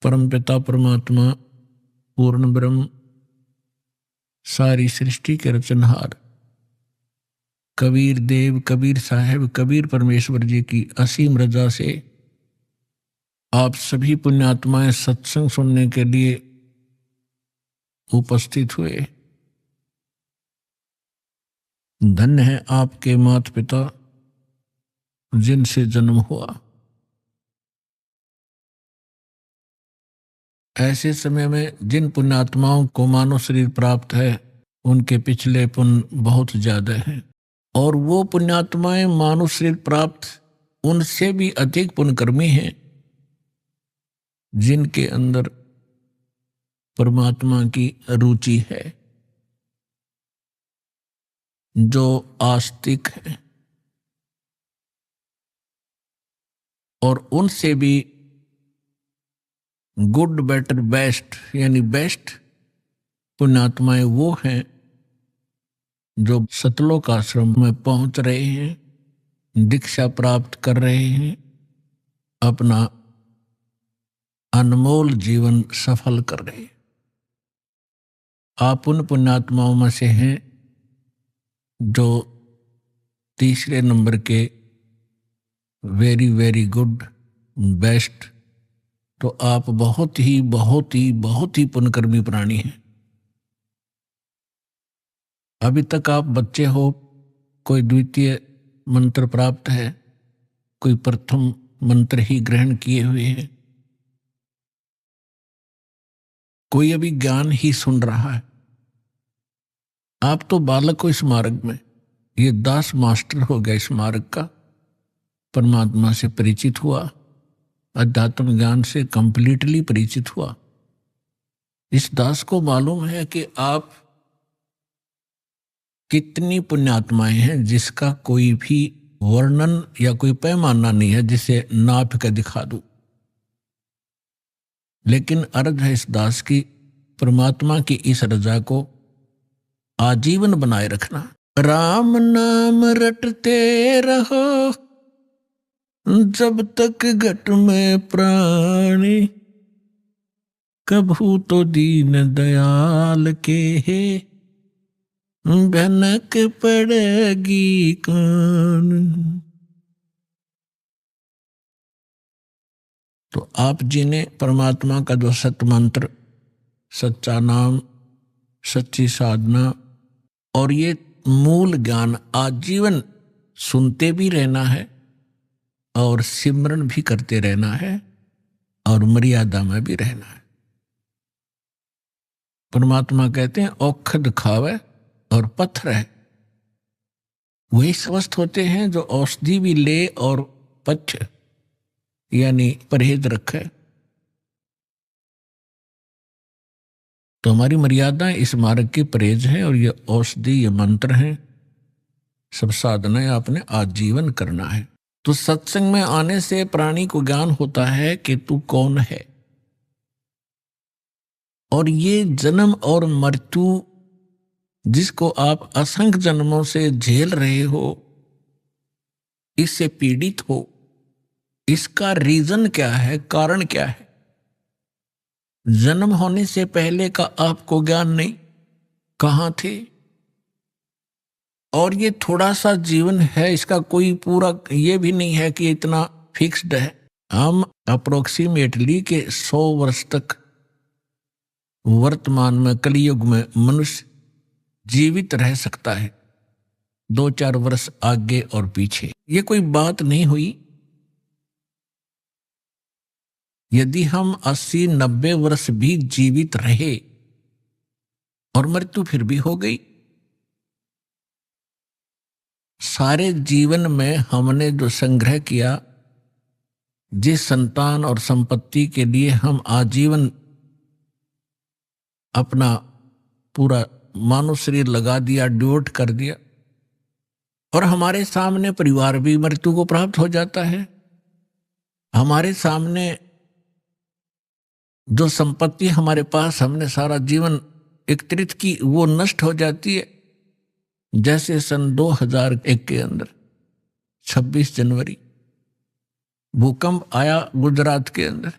परमपिता परमात्मा पूर्ण ब्रह्म सारी सृष्टि के रचनहार कबीर देव कबीर साहेब कबीर परमेश्वर जी की असीम रजा से आप सभी पुण्यात्माएं सत्संग सुनने के लिए उपस्थित हुए। धन्य है आपके माता पिता जिनसे जन्म हुआ। ऐसे समय में जिन पुण्यात्माओं को मानव शरीर प्राप्त है उनके पिछले पुण्य बहुत ज्यादा हैं, और वो पुण्यात्माएं मानव शरीर प्राप्त उनसे भी अधिक पुण्यकर्मी हैं जिनके अंदर परमात्मा की रुचि है, जो आस्तिक है, और उनसे भी गुड बेटर बेस्ट यानी बेस्ट पुण्यात्माएं वो हैं जो सतलोक आश्रम में पहुंच रहे हैं, दीक्षा प्राप्त कर रहे हैं, अपना अनमोल जीवन सफल कर रहे हैं। आप उन पुण्यात्माओं में से हैं जो तीसरे नंबर के वेरी वेरी गुड बेस्ट, तो आप बहुत ही पुण्यकर्मी प्राणी हैं। अभी तक आप बच्चे हो, कोई द्वितीय मंत्र प्राप्त है, कोई प्रथम मंत्र ही ग्रहण किए हुए हैं, कोई अभी ज्ञान ही सुन रहा है। आप तो बालक हो इस मार्ग में, ये दास मास्टर हो गया इस मार्ग का, परमात्मा से परिचित हुआ, अध्यात्म ज्ञान से कंप्लीटली परिचित हुआ। इस दास को मालूम है कि आप कितनी पुण्यात्माएं हैं जिसका कोई भी वर्णन या कोई पैमाना नहीं है जिसे नाप के दिखा दूं। लेकिन अर्ज है इस दास की परमात्मा की इस रजा को आजीवन बनाए रखना। राम नाम रटते रहो जब तक घट में प्राणी, कभू तो दीन दयाल के है भनक पड़ेगी कौन। तो आप जी ने परमात्मा का जो सत मंत्र, सच्चा नाम, सच्ची साधना और ये मूल ज्ञान आजीवन सुनते भी रहना है और सिमरन भी करते रहना है और मर्यादा में भी रहना है। परमात्मा कहते हैं औखद खावे और पत्थर है, वही स्वस्थ होते हैं जो औषधि भी ले और पच्छ यानी परहेज रखे। तो हमारी मर्यादा इस मार्ग की परहेज है और ये औषधि, ये मंत्र हैं, सब साधनाएं आपने आजीवन करना है। तो सत्संग में आने से प्राणी को ज्ञान होता है कि तू कौन है, और ये जन्म और मृत्यु जिसको आप असंख्य जन्मों से झेल रहे हो, इससे पीड़ित हो, इसका रीजन क्या है, कारण क्या है। जन्म होने से पहले का आपको ज्ञान नहीं, कहां थे, और ये थोड़ा सा जीवन है, इसका कोई पूरा ये भी नहीं है कि इतना फिक्स्ड है। हम अप्रोक्सीमेटली के 100 वर्ष तक वर्तमान में कलयुग में मनुष्य जीवित रह सकता है, 2-4 वर्ष आगे और पीछे, ये कोई बात नहीं हुई। यदि हम 80-90 वर्ष भी जीवित रहे और मृत्यु फिर भी हो गई, सारे जीवन में हमने जो संग्रह किया, जिस संतान और संपत्ति के लिए हम आजीवन अपना पूरा मानव शरीर लगा दिया, डिवोट कर दिया, और हमारे सामने परिवार भी मृत्यु को प्राप्त हो जाता है। हमारे सामने जो संपत्ति हमारे पास हमने सारा जीवन एकत्रित की, वो नष्ट हो जाती है। जैसे सन 2001 के अंदर 26 जनवरी भूकंप आया गुजरात के अंदर,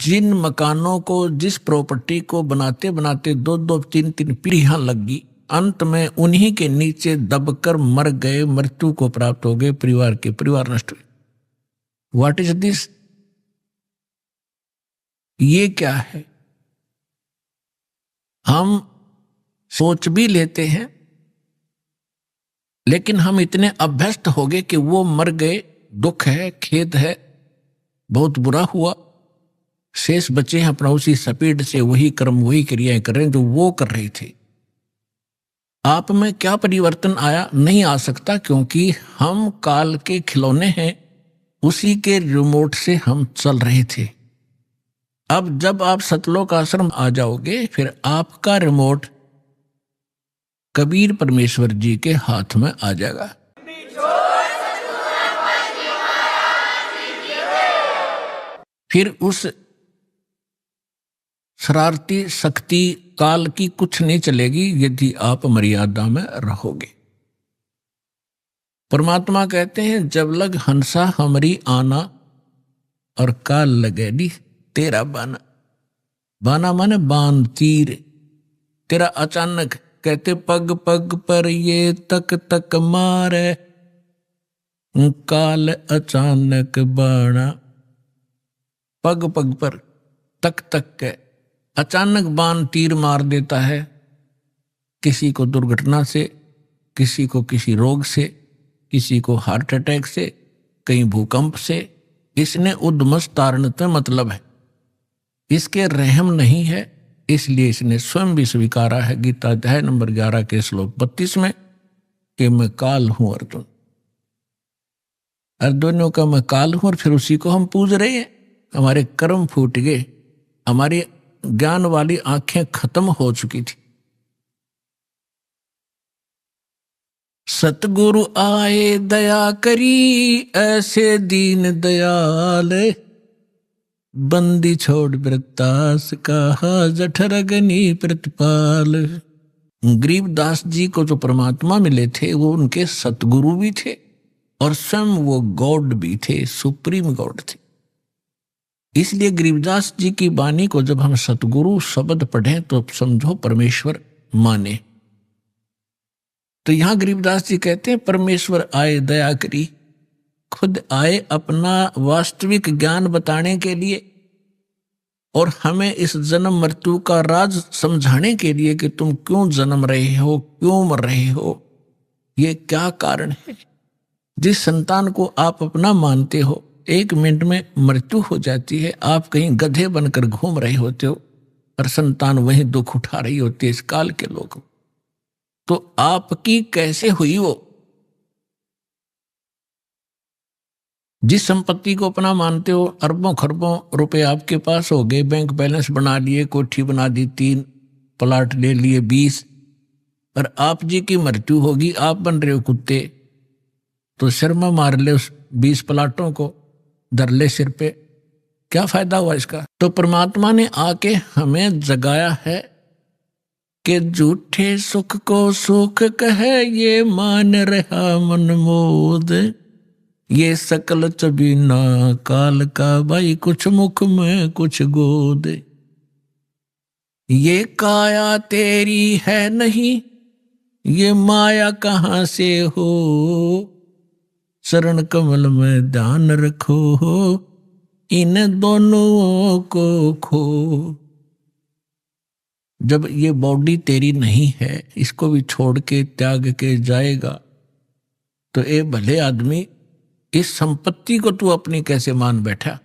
जिन मकानों को, जिस प्रॉपर्टी को बनाते बनाते 2-2 3-3 पीढ़ियां लग गई, अंत में उन्हीं के नीचे दबकर मर गए, मृत्यु को प्राप्त हो गए, परिवार नष्ट हुए। What is this? ये क्या है? हम सोच भी लेते हैं, लेकिन हम इतने अभ्यस्त हो गए कि वो मर गए, दुख है, खेद है, बहुत बुरा हुआ, शेष बचे हैं अपना उसी स्पीड से वही कर्म, वही क्रियाएं कर रहे हैं जो वो कर रहे थे। आप में क्या परिवर्तन आया? नहीं आ सकता, क्योंकि हम काल के खिलौने हैं, उसी के रिमोट से हम चल रहे थे। अब जब आप सतलोक आश्रम आ जाओगे, फिर आपका रिमोट कबीर परमेश्वर जी के हाथ में आ जाएगा। फिर उस शरारती शक्ति काल की कुछ नहीं चलेगी यदि आप मर्यादा में रहोगे। परमात्मा कहते हैं, जब लग हंसा हमरी आना और काल लगे दी तेरा बाना। बाना माने बाण, तीर। तेरा अचानक, कहते पग पग पर ये तक तक मारे, काल अचानक बाणा। पग पग पर, तक तक के अचानक बाण तीर मार देता है, किसी को दुर्घटना से, किसी को किसी रोग से, किसी को हार्ट अटैक से, कहीं भूकंप से। इसने उद्मस तारणत में मतलब है, इसके रहम नहीं है, इसलिए इसने स्वयं भी स्वीकारा है गीता अध्याय नंबर 11 के श्लोक 32 में कि मैं काल हूं अर्जुन। अर्जुनों का मैं काल हूं, और फिर उसी को हम पूज रहे हैं। हमारे कर्म फूट गए, हमारी ज्ञान वाली आंखें खत्म हो चुकी थी। सतगुरु आए दया करी, ऐसे दीन दयाल, बंदी छोड़ वृत्तास कहा, जठरगनी प्रतिपाल। गरीबदास जी को जो परमात्मा मिले थे, वो उनके सतगुरु भी थे और स्वयं वो गॉड भी थे, सुप्रीम गॉड थे। इसलिए गरीबदास जी की वाणी को जब हम सतगुरु शब्द पढ़ें तो समझो परमेश्वर माने। तो यहां गरीबदास जी कहते हैं, परमेश्वर आए दया करी, खुद आए अपना वास्तविक ज्ञान बताने के लिए और हमें इस जन्म मृत्यु का राज समझाने के लिए कि तुम क्यों जन्म रहे हो, क्यों मर रहे हो, ये क्या कारण है। जिस संतान को आप अपना मानते हो, 1 मिनट में मृत्यु हो जाती है, आप कहीं गधे बनकर घूम रहे होते हो और संतान वहीं दुख उठा रही होती है इस काल के लोग। तो आपकी कैसे हुई वो? जिस संपत्ति को अपना मानते हो, अरबों खरबों रुपए आपके पास हो गए, बैंक बैलेंस बना लिए, कोठी बना दी, 3 प्लाट ले लिए 20, और आप जी की मृत्यु होगी, आप बन रहे हो कुत्ते, तो शर्मा मार ले उस 20 प्लाटों को, धर ले सिर पे, क्या फायदा हुआ इसका। तो परमात्मा ने आके हमें जगाया है कि झूठे सुख को सुख कहे, ये मान रहा मन मोद, ये सकल चबीना काल का, भाई कुछ मुख में कुछ गोद। ये काया तेरी है नहीं, ये माया कहां से हो, चरण कमल में ध्यान रखो, इन दोनों को खो। जब ये बॉडी तेरी नहीं है, इसको भी छोड़ के त्याग के जाएगा, तो ए भले आदमी, इस संपत्ति को तू अपनी कैसे मान बैठा,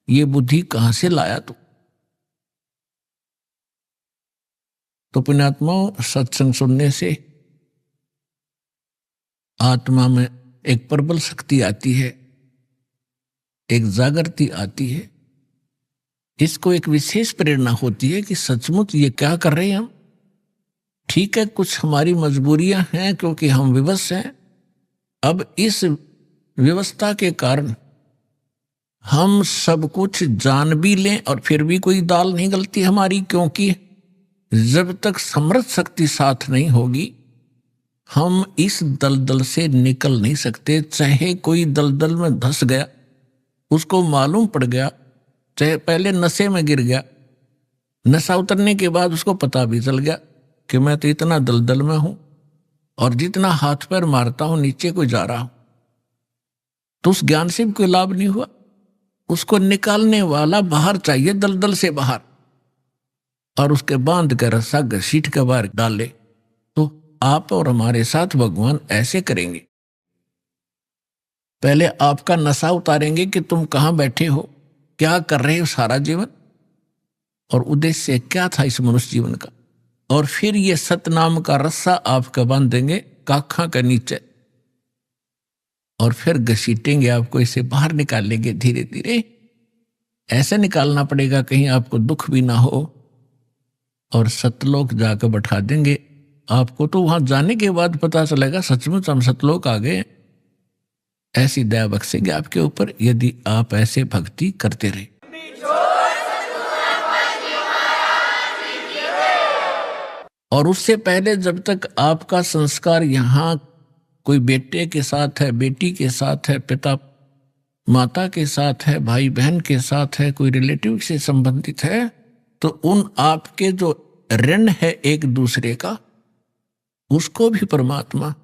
ये बुद्धि कहां से लाया तू। तो पुण्यात्माओं, सत्संग सुनने से आत्मा में एक प्रबल शक्ति आती है, एक जागृति आती है, इसको एक विशेष प्रेरणा होती है कि सचमुच ये क्या कर रहे हैं हम। ठीक है, कुछ हमारी मजबूरियां हैं क्योंकि हम विवश हैं। अब इस व्यवस्था के कारण हम सब कुछ जान भी लें और फिर भी कोई दाल नहीं गलती हमारी, क्योंकि जब तक समर्थ शक्ति साथ नहीं होगी हम इस दलदल से निकल नहीं सकते। चाहे कोई दलदल में धंस गया, उसको मालूम पड़ गया, चाहे पहले नशे में गिर गया, नशा उतरने के बाद उसको पता भी चल गया कि मैं तो इतना दलदल में हूं और जितना हाथ पैर मारता हूं नीचे को जा रहा हूं, तो उस ज्ञान से भी कोई लाभ नहीं हुआ। उसको निकालने वाला बाहर चाहिए, दलदल से बाहर, और उसके बांध कर रस्सा घसीट के बाहर डाले। तो आप और हमारे साथ भगवान ऐसे करेंगे। पहले आपका नशा उतारेंगे कि तुम कहां बैठे हो, क्या कर रहे हो सारा जीवन, और उद्देश्य क्या था इस मनुष्य जीवन का, और फिर ये सतनाम का रस्सा आपका बांध देंगे काखा के नीचे, और फिर घसीटेंगे आपको, इसे बाहर निकालेंगे धीरे धीरे। ऐसे निकालना पड़ेगा कहीं आपको दुख भी ना हो, और सतलोक जाकर बैठा देंगे आपको। तो वहां जाने के बाद पता चलेगा सचमुच हम सतलोक आ गए। ऐसी दया बख्शेंगे आपके ऊपर यदि आप ऐसे भक्ति करते रहे। और उससे पहले जब तक आपका संस्कार यहाँ कोई बेटे के साथ है, बेटी के साथ है, पिता माता के साथ है, भाई बहन के साथ है, कोई रिलेटिव से संबंधित है, तो उन आपके जो ऋण है एक दूसरे का, उसको भी परमात्मा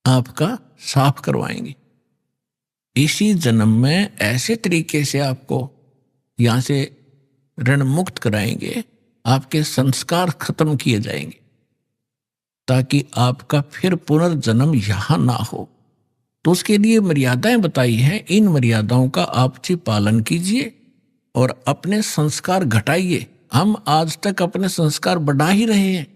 आपका साफ करवाएंगे। इसी जन्म में ऐसे तरीके से आपको यहां से ऋण मुक्त कराएंगे, आपके संस्कार खत्म किए जाएंगे, ताकि आपका फिर पुनर्जन्म यहां ना हो। तो उसके लिए मर्यादाएं बताई हैं, इन मर्यादाओं का आप जी पालन कीजिए और अपने संस्कार घटाइए। हम आज तक अपने संस्कार बढ़ा ही रहे हैं।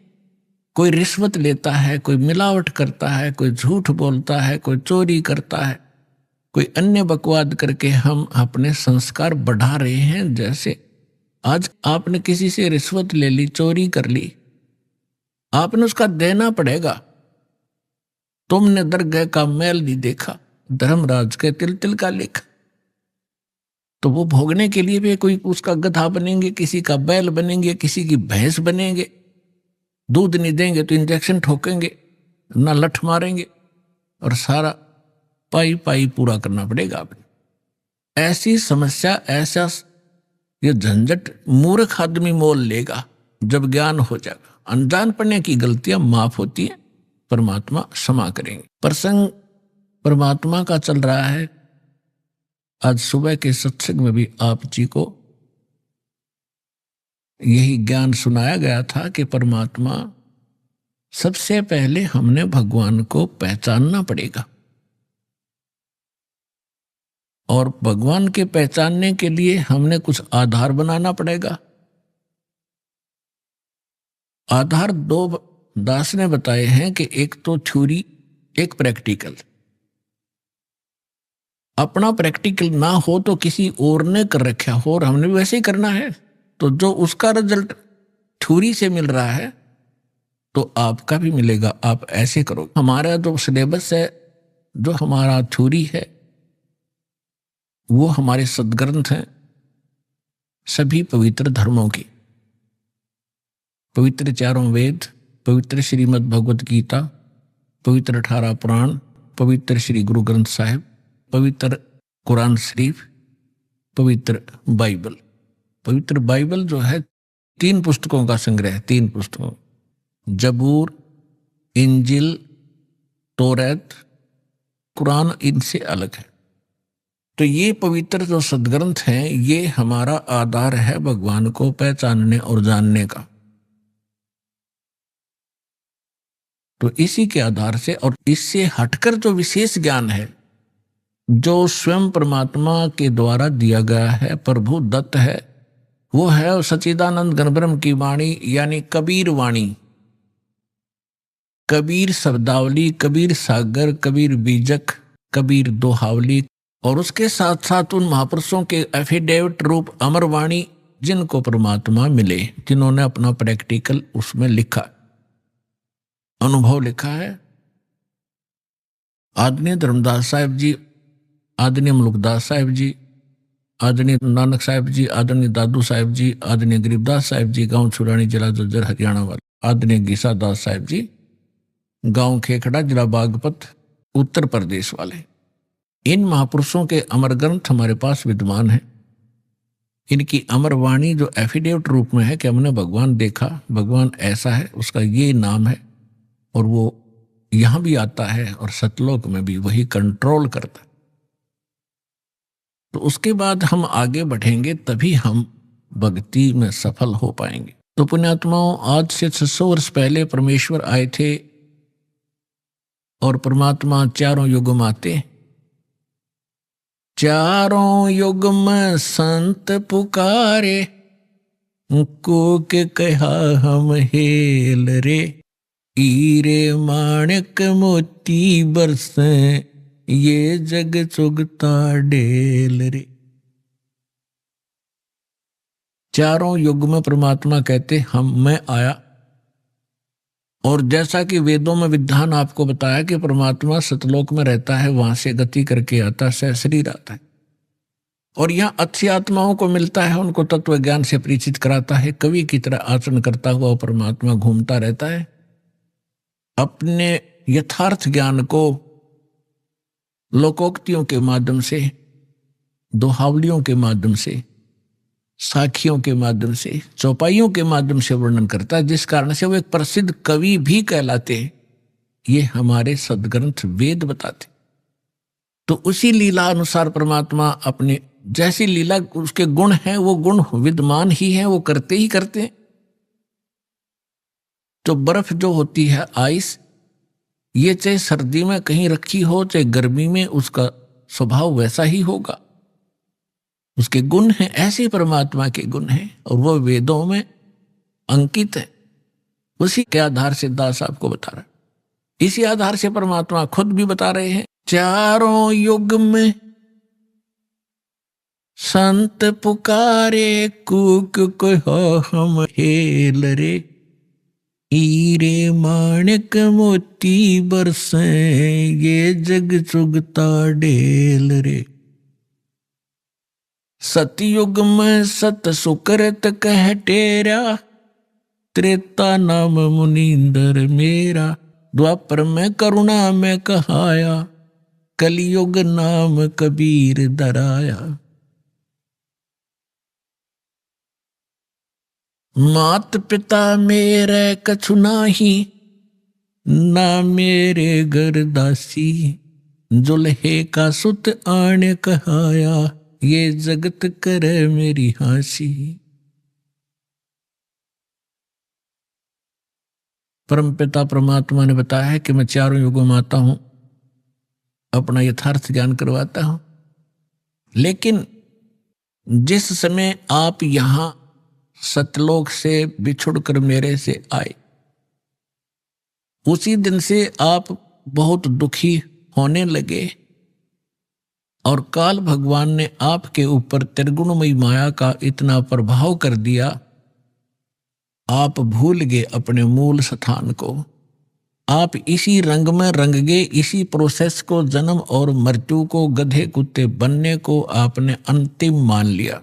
कोई रिश्वत लेता है, कोई मिलावट करता है, कोई झूठ बोलता है, कोई चोरी करता है, कोई अन्य बकवाद करके हम अपने संस्कार बढ़ा रहे हैं। जैसे आज आपने किसी से रिश्वत ले ली, चोरी कर ली, आपने उसका देना पड़ेगा। तुमने दरगाह का मैल नहीं देखा, धर्मराज के तिल तिल का लेखा। तो वो भोगने के लिए भी कोई उसका गधा बनेंगे, किसी का बैल बनेंगे, किसी की भैंस बनेंगे। दूध नहीं देंगे तो इंजेक्शन ठोकेंगे, ना लठ मारेंगे, और सारा पाई पाई पूरा करना पड़ेगा आपने। ऐसी समस्या, ऐसा ये झंझट मूर्ख आदमी मोल लेगा जब ज्ञान हो जाएगा। अनजान पढ़ने की गलतियां माफ होती हैं, परमात्मा क्षमा करेंगे। प्रसंग परमात्मा का चल रहा है। आज सुबह के सत्संग में भी आप जी को यही ज्ञान सुनाया गया था कि परमात्मा, सबसे पहले हमने भगवान को पहचानना पड़ेगा, और भगवान के पहचानने के लिए हमने कुछ आधार बनाना पड़ेगा। आधार दो दास ने बताए हैं कि एक तो थ्योरी, एक प्रैक्टिकल। अपना प्रैक्टिकल ना हो तो किसी और ने कर रखा हो और हमने वैसे ही करना है, तो जो उसका रिजल्ट थ्योरी से मिल रहा है तो आपका भी मिलेगा, आप ऐसे करो। हमारा जो सिलेबस है, जो हमारा थ्योरी है, वो हमारे सदग्रंथ हैं सभी पवित्र धर्मों की, पवित्र चारों वेद, पवित्र श्रीमद् भगवत गीता, पवित्र 18 पुराण, पवित्र श्री गुरु ग्रंथ साहिब, पवित्र कुरान शरीफ, पवित्र बाइबल। पवित्र बाइबल जो है 3 पुस्तकों का संग्रह है, 3 पुस्तकों, जबूर, इंजिल, तौरात, कुरान इनसे अलग है। तो ये पवित्र जो सदग्रंथ हैं, ये हमारा आधार है भगवान को पहचानने और जानने का। तो इसी के आधार से और इससे हटकर जो विशेष ज्ञान है, जो स्वयं परमात्मा के द्वारा दिया गया है, प्रभु दत्त है, वो है सच्चिदानंद घनब्रह्म की वाणी, यानी कबीर वाणी, कबीर शब्दावली, कबीर सागर, कबीर बीजक, कबीर दोहावली, और उसके साथ साथ उन महापुरुषों के एफिडेविट रूप अमर वाणी, जिनको परमात्मा मिले, जिन्होंने अपना प्रैक्टिकल उसमें लिखा, अनुभव लिखा है। आदरणीय धर्मदास साहिब जी, आदरणीय मुलुकदास साहिब जी, आदरणीय नानक साहिब जी, आदरणीय दादू साहिब जी, आदरणीय गरीबदास साहिब जी, गांव छुरानी, जिला जज्जर, हरियाणा वाले, आदरणीय गीसा दास साहिब जी, गांव खेखड़ा, जिला बागपत, उत्तर प्रदेश वाले। इन महापुरुषों के अमर ग्रंथ हमारे पास विद्यमान हैं। इनकी अमर वाणी जो एफिडेविट रूप में है कि हमने भगवान देखा, भगवान ऐसा है, उसका ये नाम है, और वो यहां भी आता है और सतलोक में भी वही कंट्रोल करता है। तो उसके बाद हम आगे बढ़ेंगे, तभी हम भक्ति में सफल हो पाएंगे। तो पुण्यात्माओं, आज से 600 वर्ष पहले परमेश्वर आए थे और परमात्मा चारों युग में आते। चारों युग में संत पुकारे, कूक कहा हम हेल रे, हीरे माणिक मोती बरसे, ये जग चुगता डेल रे। चारों युग में परमात्मा कहते मैं आया, और जैसा कि वेदों में विधान आपको बताया कि परमात्मा सतलोक में रहता है, वहां से गति करके आता, शरीर आता है, और यहाँ अच्छी आत्माओं को मिलता है, उनको तत्व ज्ञान से परिचित कराता है। कवि की तरह आचरण करता हुआ परमात्मा घूमता रहता है, अपने यथार्थ ज्ञान को लोकोक्तियों के माध्यम से, दोहावलियों के माध्यम से, साखियों के माध्यम से, चौपाइयों के माध्यम से वर्णन करता है, जिस कारण से वो एक प्रसिद्ध कवि भी कहलाते हैं। ये हमारे सदग्रंथ वेद बताते। तो उसी लीला अनुसार परमात्मा अपने जैसी लीला, उसके गुण हैं, वो गुण विद्यमान ही हैं, वो करते ही करते हैं। तो बर्फ जो होती है, आइस, ये चाहे सर्दी में कहीं रखी हो चाहे गर्मी में, उसका स्वभाव वैसा ही होगा। उसके गुण हैं, ऐसे परमात्मा के गुण हैं, और वो वेदों में अंकित है। उसी के आधार से दास आपको बता रहा है। इसी आधार से परमात्मा खुद भी बता रहे हैं, चारों युग में संत पुकारे, कूक कहो हम हेल रे, हीरे माणिक मोती बरसे, ये जग चुगता डेल रे। सतयुग में सत सुकृत कह टेरा, त्रेता नाम मुनींदर मेरा, द्वापर में करुणा में कहाया, कलयुग नाम कबीर दराया। मात पिता मेरे कछु नाही, ना मेरे घर दासी, जुल्हे का सुत आने कहाया, ये जगत करे मेरी हांसी। परमपिता परमात्मा ने बताया है कि मैं चारों युगों में आता हूं, अपना यथार्थ ज्ञान करवाता हूं, लेकिन जिस समय आप यहां सतलोक से बिछुड़कर मेरे से आए, उसी दिन से आप बहुत दुखी होने लगे, और काल भगवान ने आपके ऊपर त्रिगुणमयी माया का इतना प्रभाव कर दिया, आप भूल गए अपने मूल स्थान को। आप इसी रंग में रंग गए, इसी प्रोसेस को, जन्म और मृत्यु को, गधे कुत्ते बनने को आपने अंतिम मान लिया,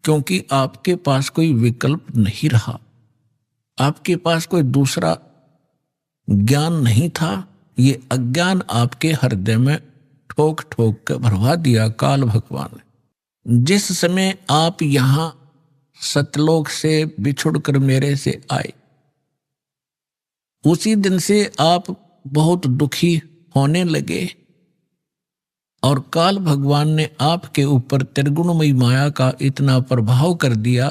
क्योंकि आपके पास कोई विकल्प नहीं रहा, आपके पास कोई दूसरा ज्ञान नहीं था। ये अज्ञान आपके हृदय में ठोक ठोक कर भरवा दिया काल भगवान ने। जिस समय आप यहां सतलोक से बिछुड़कर मेरे से आए, उसी दिन से आप बहुत दुखी होने लगे, और काल भगवान ने आपके ऊपर त्रिगुणमयी माया का इतना प्रभाव कर दिया,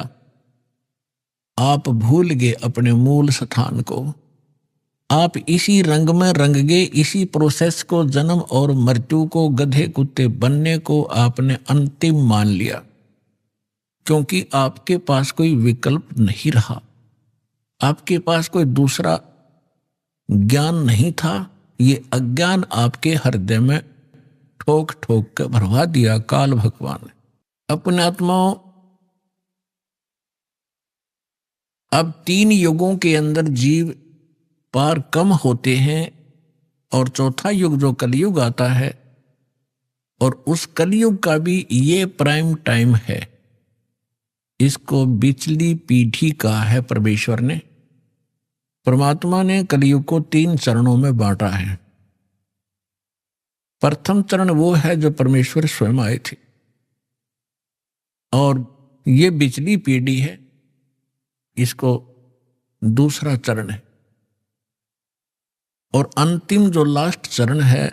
आप भूल गए अपने मूल स्थान को। आप इसी रंग में रंग गए, इसी प्रोसेस को, जन्म और मृत्यु को, गधे कुत्ते बनने को आपने अंतिम मान लिया, क्योंकि आपके पास कोई विकल्प नहीं रहा, आपके पास कोई दूसरा ज्ञान नहीं था। ये अज्ञान आपके हृदय में ठोक ठोक कर भरवा दिया काल भगवान ने। अपने आत्माओं, अब 3 युगों के अंदर जीव पार कम होते हैं, और चौथा युग जो कलयुग आता है, और उस कलयुग का भी ये प्राइम टाइम है। इसको बिचली पीढ़ी कहा है परमेश्वर ने। परमात्मा ने कलयुग को 3 चरणों में बांटा है। प्रथम चरण वो है जो परमेश्वर स्वयं आए थे, और ये पिछली पीढ़ी है, इसको दूसरा चरण है। और अंतिम जो लास्ट चरण है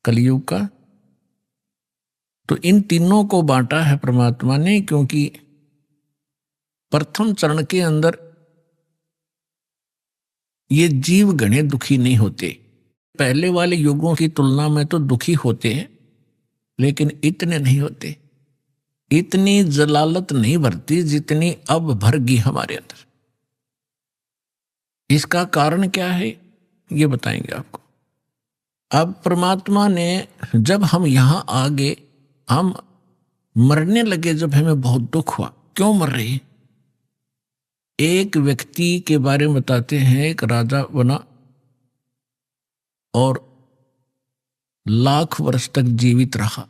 कलयुग का, तो इन तीनों को बांटा है परमात्मा ने, क्योंकि प्रथम चरण के अंदर ये जीव घने दुखी नहीं होते। पहले वाले युगों की तुलना में तो दुखी होते हैं, लेकिन इतने नहीं होते, इतनी जलालत नहीं भरती जितनी अब भरगी हमारे अंदर। इसका कारण क्या है ये बताएंगे आपको। अब परमात्मा ने, जब हम यहां आ गए, हम मरने लगे, जब हमें बहुत दुख हुआ। क्यों मर रहे हैं? एक व्यक्ति के बारे में बताते हैं, एक राजा बना और लाख वर्ष तक जीवित रहा,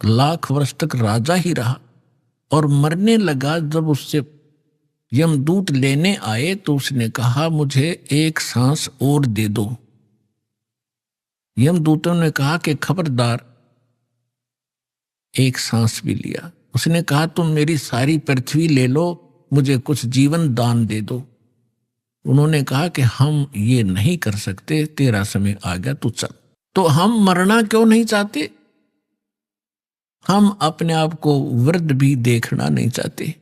लाख वर्ष तक राजा ही रहा, और मरने लगा। जब उससे यमदूत लेने आए तो उसने कहा मुझे एक सांस और दे दो। यमदूतों ने कहा कि खबरदार, एक सांस भी लिया। उसने कहा तुम मेरी सारी पृथ्वी ले लो, मुझे कुछ जीवन दान दे दो। उन्होंने कहा कि हम ये नहीं कर सकते, तेरा समय आ गया, तू चल। तो हम मरना क्यों नहीं चाहते? हम अपने आप को वृद्ध भी देखना नहीं चाहते।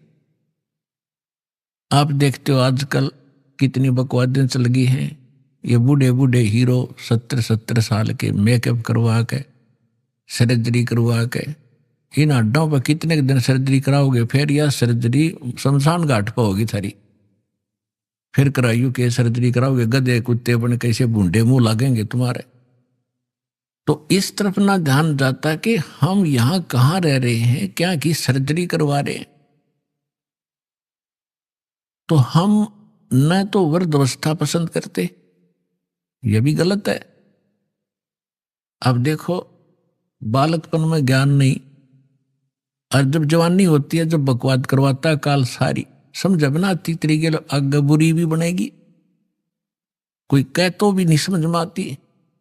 आप देखते हो आजकल कितनी बकवादें चल गई हैं। ये बूढ़े बूढ़े हीरो 70-70 साल के मेकअप करवा के, सर्जरी करवा के, इन हड्डों पर कितने दिन सर्जरी कराओगे? फिर यह सर्जरी शमशान घाट पर होगी थारी। फिर कराइयो के सर्जरी कराओगे, गधे कुत्ते बन कैसे बूढ़े मुंह लगेंगे तुम्हारे। तो इस तरफ ना ध्यान जाता कि हम यहां कहां रह रहे हैं, क्या की सर्जरी करवा रहे हैं। तो हम न तो वृद्धावस्था पसंद करते, यह भी गलत है। अब देखो, बालकपन में ज्ञान नहीं, और जब जवानी होती है, जब बकवाद करवाता काल सारी समझ बना आती, तरीके आगे बुरी भी बनेगी, कोई कह तो भी नहीं समझ में आती,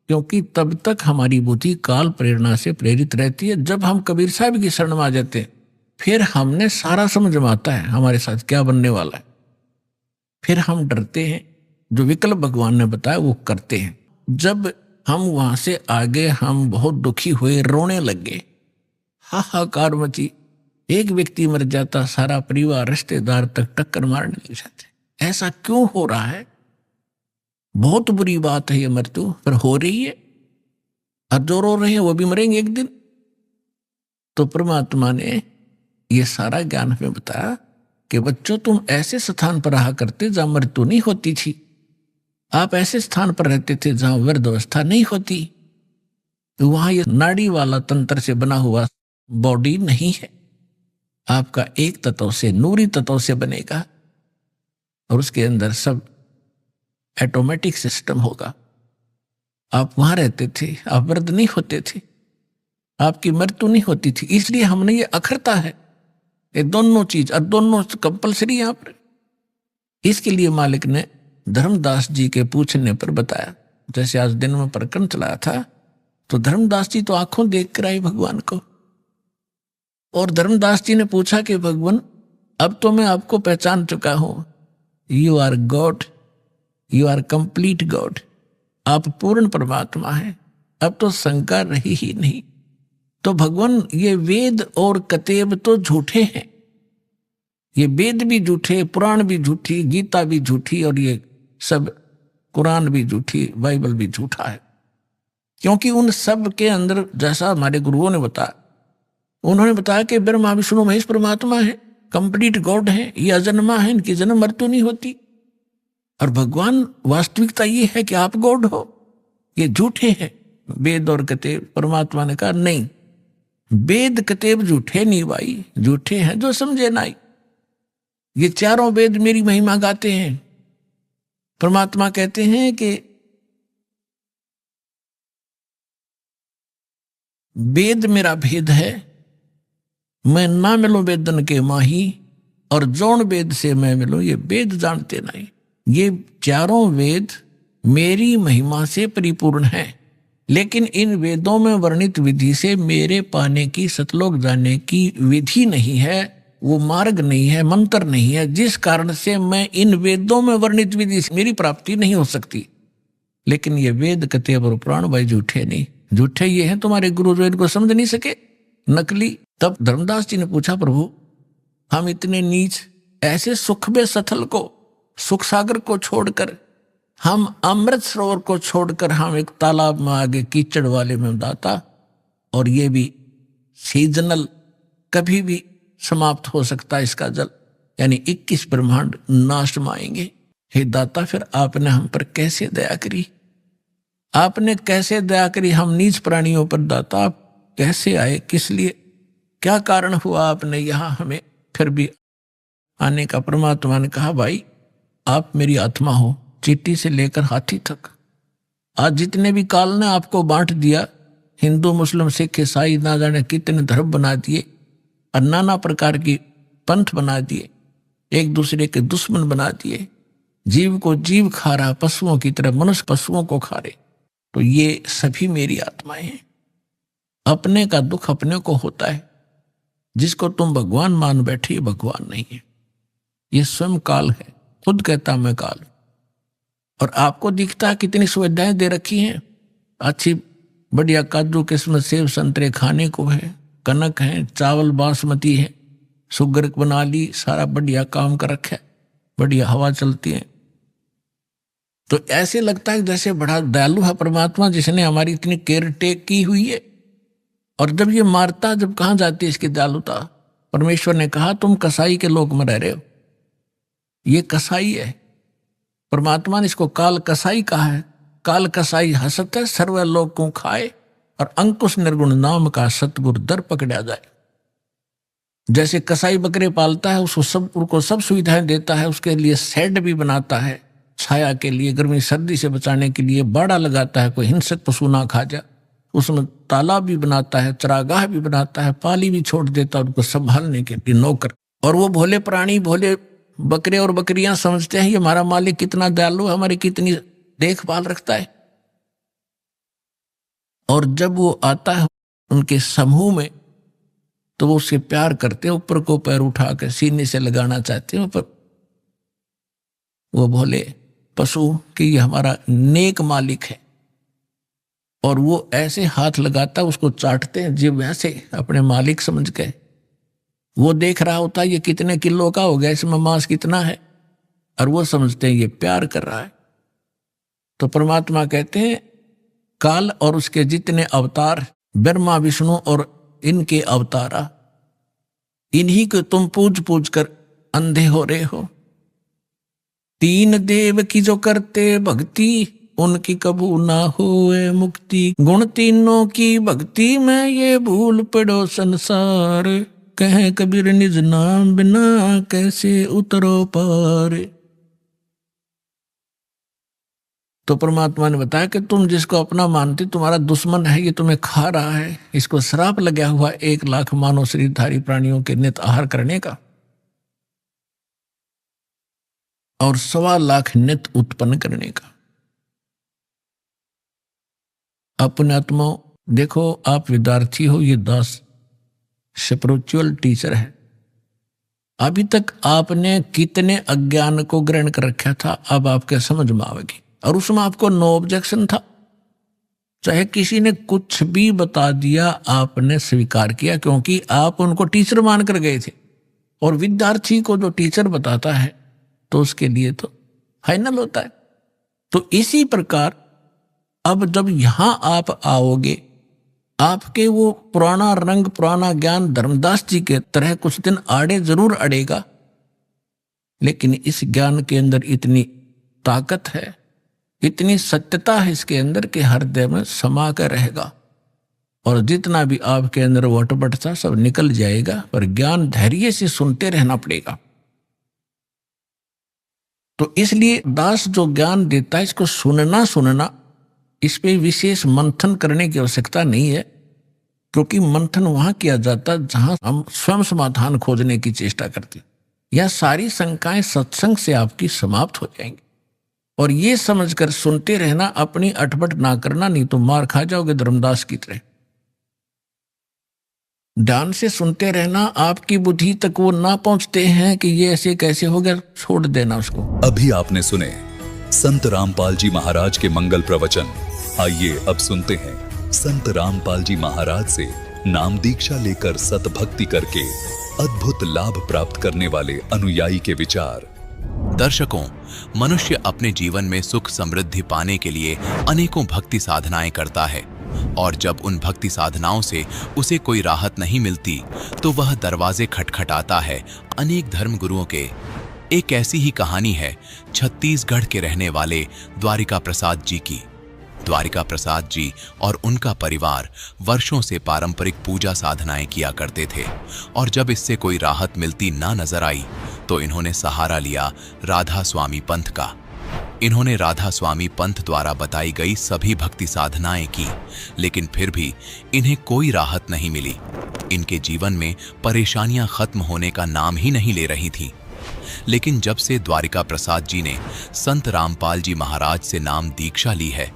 क्योंकि तब तक हमारी बुद्धि काल प्रेरणा से प्रेरित रहती है। जब हम कबीर साहब की शरण में आ जाते हैं, फिर हमने सारा समझ में आता है हमारे साथ क्या बनने वाला है। फिर हम डरते हैं, जो विकल्प भगवान ने बताया वो करते हैं। जब हम वहां से आगे, हम बहुत दुखी हुए, रोने लगे, हाहाकार मची, एक व्यक्ति मर जाता, सारा परिवार रिश्तेदार तक टक्कर मारने लग जाते। ऐसा क्यों हो रहा है? बहुत बुरी बात है ये मृत्यु, पर हो रही है, और जो रो रहे हैं वो भी मरेंगे एक दिन। तो परमात्मा ने ये सारा ज्ञान हमें बताया कि बच्चों, तुम ऐसे स्थान पर रहा करते जहां मृत्यु नहीं होती थी, आप ऐसे स्थान पर रहते थे जहां वृद्धावस्था नहीं होती। तो वहां ये नाड़ी वाला तंत्र से बना हुआ बॉडी नहीं है, आपका एक तत्व से, नूरी तत्व से बनेगा, और उसके अंदर सब ऑटोमेटिक सिस्टम होगा। आप वहां रहते थे, आप वृद्ध नहीं होते थे, आपकी मृत्यु नहीं होती थी। इसलिए हमने ये अखरता है, ये दोनों चीज, और दोनों कंपलसरी यहां पर। इसके लिए मालिक ने धर्मदास जी के पूछने पर बताया। जैसे आज दिन में प्रकरण चलाया था, तो धर्मदास जी तो आंखों देख कर आए भगवान को, और धर्मदास जी ने पूछा कि भगवान, अब तो मैं आपको पहचान चुका हूं, you are God, you are complete God, आप पूर्ण परमात्मा हैं, अब तो शंका रही ही नहीं। तो भगवान, ये वेद और कतेब तो झूठे हैं, ये वेद भी झूठे, पुराण भी झूठी, गीता भी झूठी, और ये सब कुरान भी झूठी, बाइबल भी झूठा है। क्योंकि उन सब के अंदर, जैसा हमारे गुरुओं ने बताया, उन्होंने बताया कि ब्रह्मा विष्णु महेश परमात्मा है, कंप्लीट गॉड है, ये अजन्मा है, इनकी जन्म मृत्यु नहीं होती। और भगवान, वास्तविकता ये है कि आप गॉड हो, ये झूठे हैं वेद और कतेब। परमात्मा ने कहा नहीं, वेद कतेब झूठे नहीं भाई, झूठे हैं जो समझे नहीं। ये चारों वेद मेरी महिमा गाते हैं। परमात्मा कहते हैं कि वेद मेरा भेद है, मैं ना मिलूं वेदन के माही, और जौन वेद से मैं मिलूं ये वेद जानते नहीं। ये चारों वेद मेरी महिमा से परिपूर्ण हैं, लेकिन इन वेदों में वर्णित विधि से मेरे पाने की, सतलोक जाने की विधि नहीं है, वो मार्ग नहीं है, मंत्र नहीं है, जिस कारण से मैं इन वेदों में वर्णित विधि से मेरी प्राप्ति नहीं हो सकती। लेकिन ये वेद कथे और पुराण भाई झूठे नहीं, झूठे ये हैं तुम्हारे गुरु जो इनको समझ नहीं सके, नकली। तब धर्मदास जी ने पूछा, प्रभु हम इतने नीच, ऐसे सुख में सथल को, सुख सागर को छोड़कर, हम अमृत सरोवर को छोड़कर हम एक तालाब में आगे कीचड़ वाले में दाता, और ये भी सीजनल, कभी भी समाप्त हो सकता है इसका जल, यानी 21 ब्रह्मांड नाश में आएंगे। हे दाता, फिर आपने हम पर कैसे दया करी, आपने कैसे दया करी हम नीच प्राणियों पर दाता, आप कैसे आए, किस लिए, क्या कारण हुआ आपने यहाँ हमें फिर भी आने का। परमात्मा ने कहा, भाई आप मेरी आत्मा हो, चींटी से लेकर हाथी तक। आज जितने भी काल ने आपको बांट दिया, हिंदू मुस्लिम सिख ईसाई ना जाने कितने धर्म बना दिए और नाना प्रकार की पंथ बना दिए, एक दूसरे के दुश्मन बना दिए, जीव को जीव खा रहा, पशुओं की तरह मनुष्य पशुओं को खा रहे, तो ये सभी मेरी आत्माएं हैं। अपने का दुख अपने को होता है, जिसको तुम भगवान मान बैठे ये भगवान नहीं है, ये स्वयं काल है, खुद कहता मैं काल। और आपको दिखता है कितनी सुविधाएं दे रखी हैं, अच्छी बढ़िया काजू किस्मत सेब संतरे खाने को है, कनक है, चावल बासमती है, शुगर बना ली, सारा बढ़िया काम कर रखा है, बढ़िया हवा चलती है। तो ऐसे लगता है जैसे बड़ा दयालु है परमात्मा, जिसने हमारी इतनी केयर टेक की हुई है। और जब ये मारता, जब कहाँ जाती है इसकी दयालुता। परमेश्वर ने कहा तुम कसाई के लोक में रह रहे हो, ये कसाई है। परमात्मा ने इसको काल कसाई कहा है। काल कसाई हसत है सर्वलोक को खाए, और अंकुश निर्गुण नाम का सतगुरु दर पकड़ा जाए। जैसे कसाई बकरे पालता है, उसको सब सुविधाएं देता है, उसके लिए शेड भी बनाता है, छाया के लिए, गर्मी सर्दी से बचाने के लिए बाड़ा लगाता है, कोई हिंसक पशु ना खा जाए, उसमें तालाब भी बनाता है, चरागाह भी बनाता है, पाली भी छोड़ देता है उनको संभालने के लिए नौकर। और वो भोले प्राणी, भोले बकरे और बकरियां समझते हैं ये हमारा मालिक कितना दयालु है, हमारी कितनी देखभाल रखता है। और जब वो आता है उनके समूह में, तो वो उससे प्यार करते हैं, ऊपर को पैर उठा कर सीने से लगाना चाहते हैं, पर वो भोले पशु कि ये हमारा नेक मालिक है। और वो ऐसे हाथ लगाता है, उसको चाटते हैं जीव, वैसे अपने मालिक समझ के। वो देख रहा होता है ये कितने किलो का हो गया, इसमें मांस कितना है, और वो समझते हैं ये प्यार कर रहा है। तो परमात्मा कहते हैं काल और उसके जितने अवतार, ब्रह्मा विष्णु और इनके अवतारा, इन्हीं को तुम पूज पूज कर अंधे हो रहे हो। तीन देव की जो करते भक्ति, उनकी कबू ना होए मुक्ति। गुण तीनों की भक्ति में ये भूल पड़ो संसार, कहे कबीर निज नाम बिना कैसे उतरो पार। तो परमात्मा ने बताया कि तुम जिसको अपना मानते, तुम्हारा दुश्मन है, ये तुम्हें खा रहा है, इसको श्राप लगा हुआ 1 लाख मानव शरीरधारी प्राणियों के नित आहार करने का, और 1.25 लाख नित उत्पन्न करने का। अपने आत्मा देखो, आप विद्यार्थी हो, ये दास स्पिरिचुअल टीचर है। अभी तक आपने कितने अज्ञान को ग्रहण कर रखा था, अब आपके समझ में आवेगी। और उसमें आपको नो ऑब्जेक्शन था, चाहे किसी ने कुछ भी बता दिया आपने स्वीकार किया, क्योंकि आप उनको टीचर मान कर गए थे। और विद्यार्थी को जो टीचर बताता है तो उसके लिए तो फाइनल होता है। तो इसी प्रकार अब जब यहां आप आओगे, आपके वो पुराना रंग, पुराना ज्ञान धर्मदास जी के तरह कुछ दिन आड़े जरूर अड़ेगा, लेकिन इस ज्ञान के अंदर इतनी ताकत है, इतनी सत्यता है इसके अंदर कि हृदय में समा कर रहेगा। और जितना भी आपके अंदर वटपट था सब निकल जाएगा, पर ज्ञान धैर्य से सुनते रहना पड़ेगा। तो इसलिए दास जो ज्ञान देता है, इसको सुनना, इस पे विशेष मंथन करने की आवश्यकता नहीं है, क्योंकि मंथन वहां किया जाता है जहां हम स्वयं समाधान खोजने की चेष्टा करते हैं। यह सारी शंकाएं सत्संग से आपकी समाप्त हो जाएंगी। और ये समझकर सुनते रहना, अपनी अटपट ना करना, नहीं तो मार खा जाओगे धर्मदास की तरह। ध्यान से सुनते रहना, आपकी बुद्धि तक वो ना पहुंचते हैं कि ये ऐसे कैसे हो गया, छोड़ देना उसको। अभी आपने सुने संत रामपाल जी महाराज के मंगल प्रवचन। आइए अब सुनते हैं संत रामपाल जी महाराज से नाम दीक्षा लेकर सतभक्ति करके अद्भुत लाभ प्राप्त करने वाले अनुयायी के विचार। दर्शकों, मनुष्य अपने जीवन में सुख समृद्धि पाने के लिए अनेकों भक्ति साधनाएं करता है, और जब उन भक्ति साधनाओं से उसे कोई राहत नहीं मिलती तो वह दरवाजे खटखटाता है अनेक धर्म गुरुओं के। एक ऐसी ही कहानी है छत्तीसगढ़ के रहने वाले द्वारिका प्रसाद जी की। द्वारिका प्रसाद जी और उनका परिवार वर्षों से पारंपरिक पूजा साधनाएं किया करते थे, और जब इससे कोई राहत मिलती ना नजर आई तो इन्होंने सहारा लिया राधा स्वामी पंथ का। इन्होंने राधा स्वामी पंथ द्वारा बताई गई सभी भक्ति साधनाएं की, लेकिन फिर भी इन्हें कोई राहत नहीं मिली। इनके जीवन में परेशानियां खत्म होने का नाम ही नहीं ले रही थीं। लेकिन जब से द्वारिका प्रसाद जी ने संत रामपाल जी महाराज से नाम दीक्षा ली है,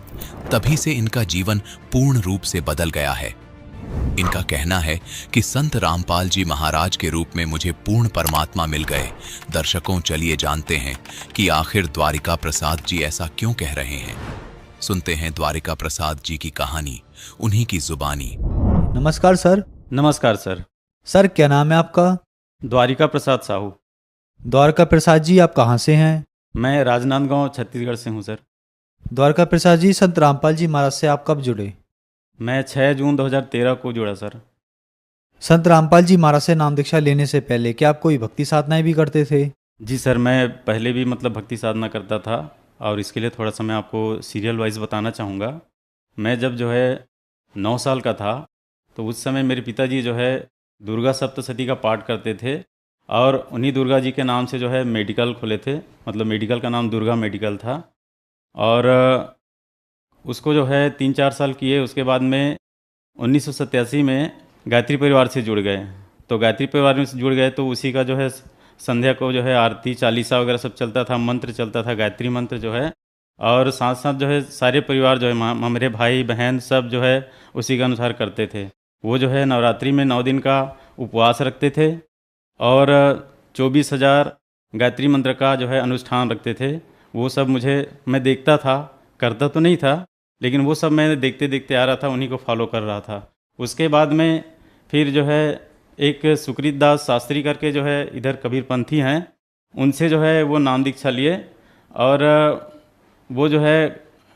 तभी से इनका जीवन पूर्ण रूप से बदल गया है। इनका कहना है कि संत रामपाल जी महाराज के रूप में मुझे पूर्ण परमात्मा मिल गए। दर्शकों, चलिए जानते हैं कि आखिर द्वारिका प्रसाद जी ऐसा क्यों कह रहे हैं। सुनते हैं द्वारिका प्रसाद जी की कहानी, उन्हीं की जुबानी। नमस्कार सर। नमस्कार सर। सर, क्या नाम है आपका? द्वारिका प्रसाद साहू। द्वारका प्रसाद जी, आप कहाँ से हैं? मैं राजनांदगांव छत्तीसगढ़ से हूँ सर। द्वारका प्रसाद जी, संत रामपाल जी महाराज से आप कब जुड़े? मैं 6 जून 2013 को जुड़ा सर। संत रामपाल जी महाराज से नाम दीक्षा लेने से पहले क्या आप कोई भक्ति साधनाएं भी करते थे? जी सर, मैं पहले भी भक्ति साधना करता था, और इसके लिए थोड़ा सा मैं आपको सीरियल वाइज बताना चाहूँगा। मैं जब 9 साल का था तो उस समय मेरे पिताजी दुर्गा सप्तशती का पाठ करते थे, और उन्हीं दुर्गा जी के नाम से मेडिकल खोले थे। मेडिकल का नाम दुर्गा मेडिकल था, और उसको 3-4 साल किए। उसके बाद में 1987 में गायत्री परिवार से जुड़ गए। तो गायत्री परिवार में से जुड़ गए तो उसी का संध्या को आरती चालीसा वगैरह सब चलता था, मंत्र चलता था, गायत्री मंत्र और साथ साथ सारे परिवार मेरे भाई बहन सब उसी के अनुसार करते थे। वो नवरात्रि में 9 दिन का उपवास रखते थे, और 24,000 गायत्री मंत्र का अनुष्ठान रखते थे। वो सब मैं देखता था, करता तो नहीं था, लेकिन वो सब मैं देखते देखते आ रहा था, उन्हीं को फॉलो कर रहा था। उसके बाद में फिर एक सुकृत दास शास्त्री करके इधर कबीरपंथी हैं, उनसे वो नाम दीक्षा लिए, और वो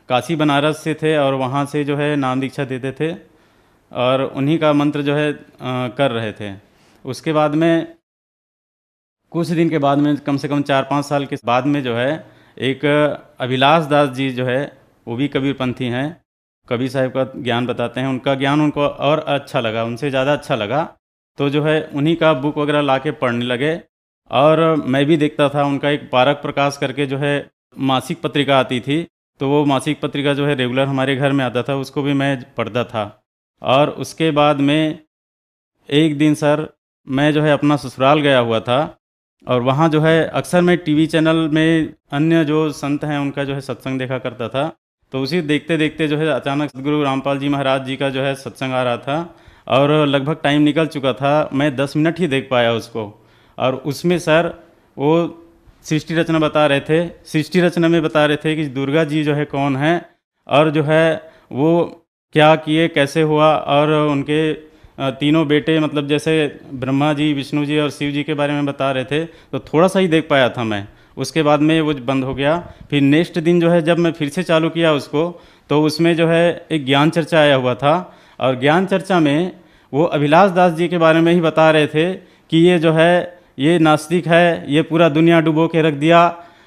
काशी बनारस से थे, और वहाँ से नाम दीक्षा देते थे, और उन्हीं का मंत्र कर रहे थे। उसके बाद में कुछ दिन के बाद में, कम से कम 4-5 साल के बाद में एक अभिलाष दास जी वो भी कबीरपंथी हैं, कबीर साहिब का ज्ञान बताते हैं। उनका ज्ञान उनको और अच्छा लगा, उनसे ज़्यादा अच्छा लगा, तो उन्हीं का बुक वगैरह ला के पढ़ने लगे। और मैं भी देखता था, उनका एक पारक प्रकाश करके मासिक पत्रिका आती थी, तो वो मासिक पत्रिका रेगुलर हमारे घर में आता था, उसको भी मैं पढ़ता था। और उसके बाद में एक दिन सर, मैं अपना ससुराल गया हुआ था, और वहाँ अक्सर मैं टीवी चैनल में अन्य जो संत हैं उनका सत्संग देखा करता था। तो उसी देखते देखते अचानक सदगुरु रामपाल जी महाराज जी का सत्संग आ रहा था, और लगभग टाइम निकल चुका था, मैं 10 मिनट ही देख पाया उसको। और उसमें सर वो सृष्टि रचना बता रहे थे। सृष्टि रचना में बता रहे थे कि दुर्गा जी कौन है, और वो क्या किए, कैसे हुआ, और उनके तीनों बेटे जैसे ब्रह्मा जी, विष्णु जी और शिव जी के बारे में बता रहे थे। तो थोड़ा सा ही देख पाया था मैं, उसके बाद में वो बंद हो गया। फिर नेक्स्ट दिन जब मैं फिर से चालू किया उसको, तो उसमें एक ज्ञान चर्चा आया हुआ था, और ज्ञान चर्चा में वो अभिलाष दास जी के बारे में ही बता रहे थे कि ये नास्तिक है, ये पूरा दुनिया डुबो के रख दिया,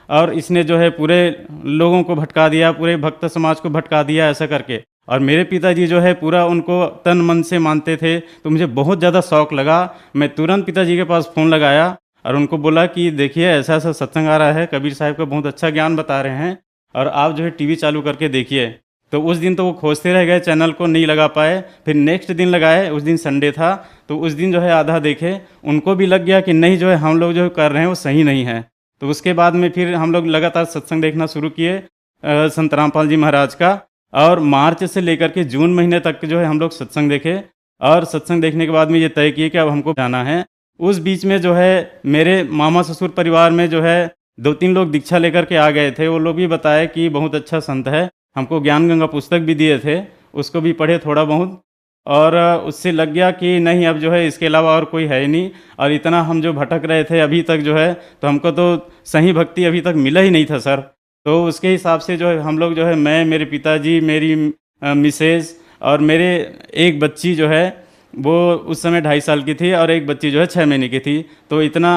और इसने पूरे लोगों को भटका दिया, पूरे भक्त समाज को भटका दिया, ऐसा करके। और मेरे पिताजी पूरा उनको तन मन से मानते थे, तो मुझे बहुत ज़्यादा शौक़ लगा। मैं तुरंत पिताजी के पास फ़ोन लगाया और उनको बोला कि देखिए ऐसा ऐसा सत्संग आ रहा है, कबीर साहब का बहुत अच्छा ज्ञान बता रहे हैं, और आप टीवी चालू करके देखिए। तो उस दिन तो वो खोजते रह गए, चैनल को नहीं लगा पाए। फिर नेक्स्ट दिन लगाए, उस दिन संडे था, तो उस दिन आधा देखे, उनको भी लग गया कि नहीं हम लोग कर रहे हैं वो सही नहीं है। तो उसके बाद में फिर हम लोग लगातार सत्संग देखना शुरू किए संत रामपाल जी महाराज का। और मार्च से लेकर के जून महीने तक जो है हम लोग सत्संग देखे, और सत्संग देखने के बाद में ये तय किए कि अब हमको जाना है। उस बीच में जो है मेरे मामा ससुर परिवार में जो है 2-3 लोग दीक्षा लेकर के आ गए थे। वो लोग भी बताए कि बहुत अच्छा संत है, हमको ज्ञान गंगा पुस्तक भी दिए थे, उसको भी पढ़े थोड़ा बहुत, और उससे लग गया कि नहीं अब जो है इसके अलावा और कोई है ही नहीं। और इतना हम जो भटक रहे थे अभी तक जो है, तो हमको तो सही भक्ति अभी तक मिला ही नहीं था सर। तो उसके हिसाब से जो है हम लोग जो है, मैं, मेरे पिताजी, मेरी मिसेज और मेरे एक बच्ची जो है वो उस समय 2.5 साल की थी, और एक बच्ची जो है 6 महीने की थी। तो इतना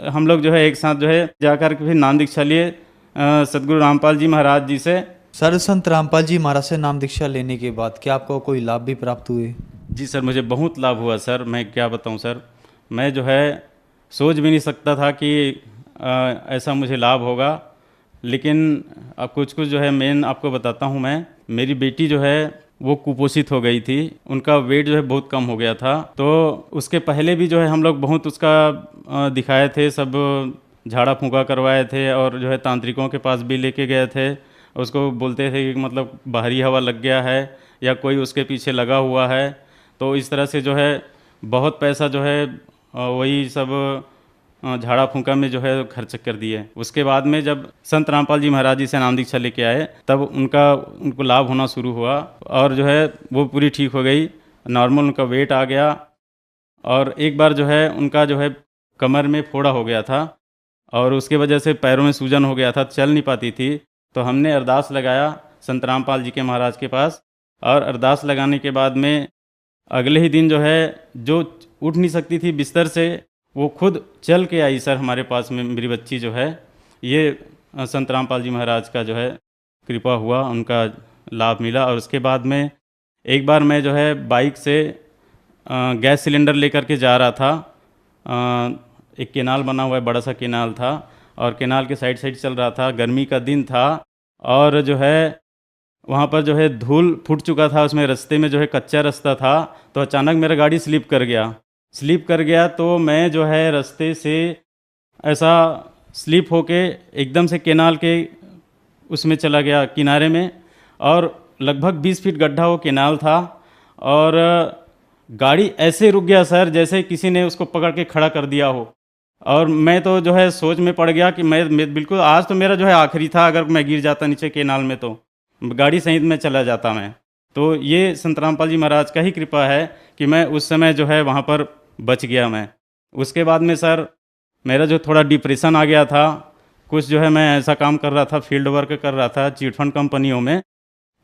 हम लोग जो है एक साथ जो है जाकर के फिर नाम दीक्षा लिए सदगुरु रामपाल जी महाराज जी से। सर, संत रामपाल जी महाराज से नाम दीक्षा लेने के बाद क्या आपको कोई लाभ भी प्राप्त हुए? जी सर, मुझे बहुत लाभ हुआ सर। मैं क्या बताऊं सर, मैं जो है सोच भी नहीं सकता था कि ऐसा मुझे लाभ होगा। लेकिन अब कुछ जो है मेन आपको बताता हूं मैं। मेरी बेटी जो है वो कुपोषित हो गई थी, उनका वेट जो है बहुत कम हो गया था। तो उसके पहले भी जो है हम लोग बहुत उसका दिखाए थे, सब झाड़ा फूंका करवाए थे, और जो है तांत्रिकों के पास भी लेके गए थे। उसको बोलते थे कि मतलब बाहरी हवा लग गया है या कोई उसके पीछे लगा हुआ है। तो इस तरह से जो है बहुत पैसा जो है वही सब झाड़ा फूंका में जो है खर्च कर दिए। उसके बाद में जब संत रामपाल जी महाराज जी से नाम दीक्षा लेके आए, तब उनको लाभ होना शुरू हुआ, और जो है वो पूरी ठीक हो गई, नॉर्मल उनका वेट आ गया। और एक बार जो है उनका जो है कमर में फोड़ा हो गया था, और उसके वजह से पैरों में सूजन हो गया था, चल नहीं पाती थी। तो हमने अरदास लगाया संत रामपाल जी के महाराज के पास, और अरदास लगाने के बाद में अगले ही दिन जो है, जो उठ नहीं सकती थी बिस्तर से, वो खुद चल के आई सर हमारे पास में, मेरी बच्ची जो है। ये संत रामपाल जी महाराज का जो है कृपा हुआ, उनका लाभ मिला। और उसके बाद में एक बार मैं जो है बाइक से गैस सिलेंडर लेकर के जा रहा था। एक केनाल बना हुआ है, बड़ा सा केनाल था, और केनाल के साइड चल रहा था, गर्मी का दिन था, और जो है वहाँ पर जो है धूल फूट चुका था, उसमें रास्ते में जो है कच्चा रास्ता था। तो अचानक मेरा गाड़ी स्लिप कर गया। तो मैं जो है रास्ते से ऐसा स्लिप होके एकदम से केनाल के उसमें चला गया, किनारे में, और लगभग 20 फीट गड्ढा वो केनाल था। और गाड़ी ऐसे रुक गया सर जैसे किसी ने उसको पकड़ के खड़ा कर दिया हो। और मैं तो जो है सोच में पड़ गया कि मैं बिल्कुल, आज तो मेरा जो है आखिरी था, अगर मैं गिर जाता नीचे केनाल में तो गाड़ी सहित में चला जाता मैं। तो ये संत रामपाल जी महाराज का ही कृपा है कि मैं उस समय जो है वहाँ पर बच गया मैं। उसके बाद में सर मेरा जो थोड़ा डिप्रेशन आ गया था, कुछ जो है मैं ऐसा काम कर रहा था, फील्ड वर्क कर रहा था चिट फंड कंपनियों में।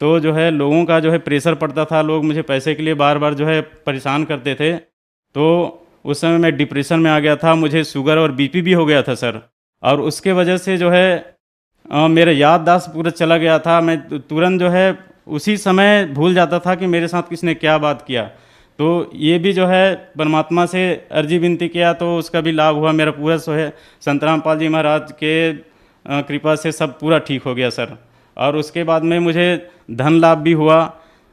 तो जो है लोगों का जो है प्रेशर पड़ता था, लोग मुझे पैसे के लिए बार बार जो है परेशान करते थे। तो उस समय मैं डिप्रेशन में आ गया था, मुझे शुगर और बीपी भी हो गया था सर। और उसके वजह से जो है मेरा याददाश्त पूरा चला गया था। मैं तुरंत जो है उसी समय भूल जाता था कि मेरे साथ किसने क्या बात किया। तो ये भी जो है परमात्मा से अर्जी विनती किया, तो उसका भी लाभ हुआ। मेरा पूरा जो है संत रामपाल जी महाराज के कृपा से सब पूरा ठीक हो गया सर। और उसके बाद में मुझे धन लाभ भी हुआ,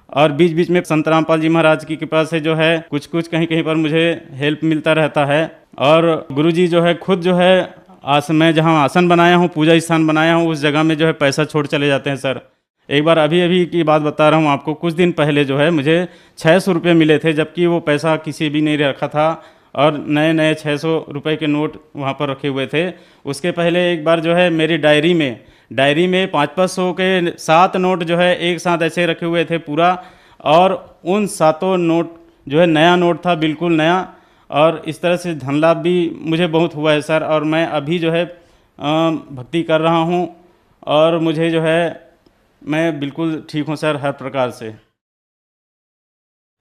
और बीच बीच में संत रामपाल जी महाराज की कृपा से जो है कुछ कहीं कहीं पर मुझे हेल्प मिलता रहता है। और गुरुजी जो है खुद जो है मैं जहाँ आसन बनाया हूँ, पूजा स्थान बनाया हूँ, उस जगह में जो है पैसा छोड़ चले जाते हैं सर। एक बार अभी की बात बता रहा हूँ आपको, कुछ दिन पहले जो है मुझे 600 रुपये मिले थे, जबकि वो पैसा किसी भी नहीं रखा था, और नए 600 रुपये के नोट वहाँ पर रखे हुए थे। उसके पहले एक बार जो है मेरी डायरी में 500 के 7 नोट जो है एक साथ ऐसे रखे हुए थे पूरा, और उन 7 नोट जो है नया नोट था, बिल्कुल नया। और इस तरह से धन लाभ भी मुझे बहुत हुआ है सर। और मैं अभी जो है भक्ति कर रहा हूँ, और मुझे जो है मैं बिल्कुल ठीक हूँ सर हर प्रकार से।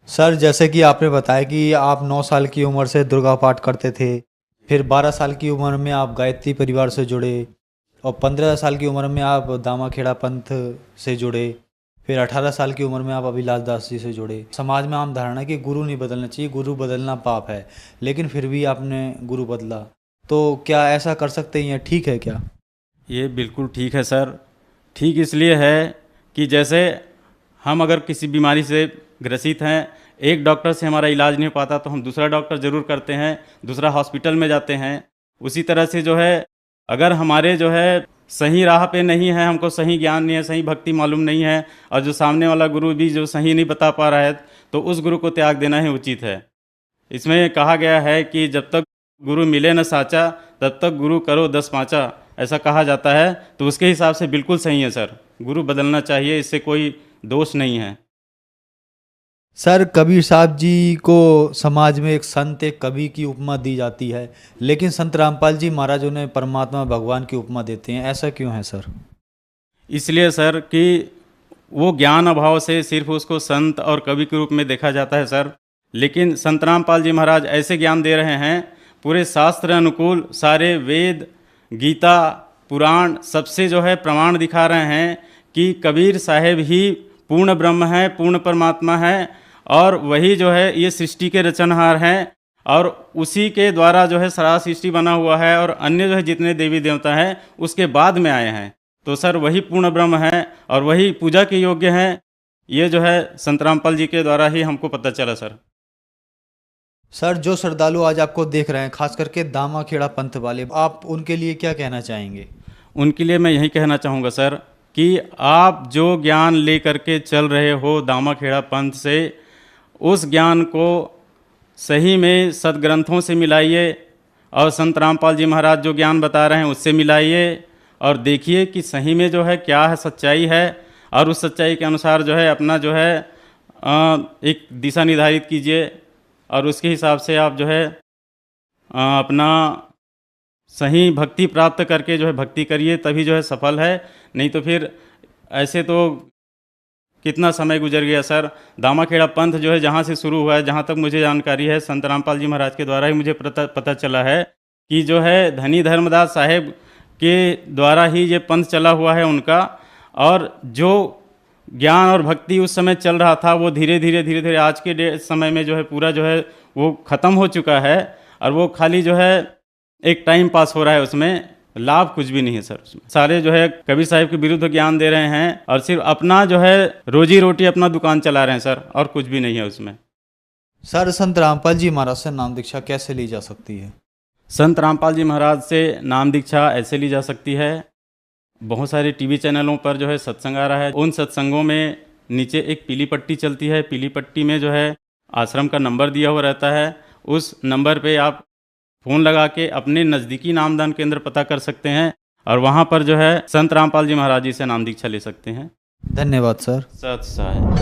सर, जैसे कि आपने बताया कि आप 9 साल की उम्र से दुर्गा पाठ करते थे, फिर 12 साल की उम्र में आप गायत्री परिवार से जुड़े, और 15 साल की उम्र में आप दामाखेड़ा पंथ से जुड़े, फिर 18 साल की उम्र में आप अभिलाष दास जी से जुड़े। समाज में आम धारणा है कि गुरु नहीं बदलना चाहिए, गुरु बदलना पाप है, लेकिन फिर भी आपने गुरु बदला। तो क्या ऐसा कर सकते हैं, ठीक है क्या? ये बिल्कुल ठीक है सर। ठीक इसलिए है कि जैसे हम अगर किसी बीमारी से ग्रसित हैं, एक डॉक्टर से हमारा इलाज नहीं हो पाता, तो हम दूसरा डॉक्टर ज़रूर करते हैं, दूसरा हॉस्पिटल में जाते हैं। उसी तरह से जो है अगर हमारे जो है सही राह पे नहीं है, हमको सही ज्ञान नहीं है, सही भक्ति मालूम नहीं है, और जो सामने वाला गुरु भी जो सही नहीं बता पा रहा है, तो उस गुरु को त्याग देना ही उचित है। इसमें कहा गया है कि जब तक गुरु मिले न साचा, तब तक गुरु करो 10 पाँचा, ऐसा कहा जाता है। तो उसके हिसाब से बिल्कुल सही है सर, गुरु बदलना चाहिए, इससे कोई दोष नहीं है। सर कबीर साहब जी को समाज में एक संत एक कवि की उपमा दी जाती है, लेकिन संत रामपाल जी महाराज उन्हें परमात्मा भगवान की उपमा देते हैं, ऐसा क्यों है सर? इसलिए सर कि वो ज्ञान अभाव से सिर्फ उसको संत और कवि के रूप में देखा जाता है सर। लेकिन संत रामपाल जी महाराज ऐसे ज्ञान दे रहे हैं, पूरे शास्त्र अनुकूल, सारे वेद, गीता, पुराण सबसे जो है प्रमाण दिखा रहे हैं कि कबीर साहेब ही पूर्ण ब्रह्म है, पूर्ण परमात्मा है, और वही जो है ये सृष्टि के रचनहार हैं, और उसी के द्वारा जो है सारा सृष्टि बना हुआ है, और अन्य जो है जितने देवी देवता हैं उसके बाद में आए हैं। तो सर वही पूर्ण ब्रह्म है और वही पूजा के योग्य हैं। ये जो है संत रामपाल जी के द्वारा ही हमको पता चला सर। सर जो श्रद्धालु आज आपको देख रहे हैं, खास करके दामाखेड़ा पंथ वाले, आप उनके लिए क्या कहना चाहेंगे? उनके लिए मैं यही कहना चाहूँगा सर कि आप जो ज्ञान लेकर के चल रहे हो दामाखेड़ा पंथ से, उस ज्ञान को सही में सदग्रंथों से मिलाइए, और संत रामपाल जी महाराज जो ज्ञान बता रहे हैं उससे मिलाइए, और देखिए कि सही में जो है क्या है, सच्चाई है, और उस सच्चाई के अनुसार जो है अपना जो है एक दिशा निर्धारित कीजिए, और उसके हिसाब से आप जो है अपना सही भक्ति प्राप्त करके जो है भक्ति करिए, तभी जो है सफल है। नहीं तो फिर ऐसे तो कितना समय गुजर गया सर। दामाखेड़ा पंथ जो है जहाँ से शुरू हुआ है, जहाँ तक मुझे जानकारी है, संत रामपाल जी महाराज के द्वारा ही मुझे पता चला है कि जो है धनी धर्मदास साहेब के द्वारा ही ये पंथ चला हुआ है उनका। और जो ज्ञान और भक्ति उस समय चल रहा था वो धीरे धीरे आज के समय में जो है पूरा जो है वो ख़त्म हो चुका है, और वो खाली जो है एक टाइम पास हो रहा है, उसमें लाभ कुछ भी नहीं है सर। उसमें सारे जो है कबीर साहिब के विरुद्ध ज्ञान दे रहे हैं, और सिर्फ अपना जो है रोजी रोटी अपना दुकान चला रहे हैं सर, और कुछ भी नहीं है उसमें। सर संत रामपाल जी महाराज से नाम दीक्षा कैसे ली जा सकती है? संत रामपाल जी महाराज से नाम दीक्षा ऐसे ली जा सकती है, बहुत सारे टीवी चैनलों पर जो है सत्संग आ रहा है, उन सत्संगों में नीचे एक पीली पट्टी चलती है, पीली पट्टी में जो है आश्रम का नंबर दिया हुआ रहता है। उस नंबर पे आप फ़ोन लगा के अपने नज़दीकी नामदान केंद्र पता कर सकते हैं, और वहाँ पर जो है संत रामपाल जी महाराज जी से नाम दीक्षा ले सकते हैं। धन्यवाद सर। सत साहेब।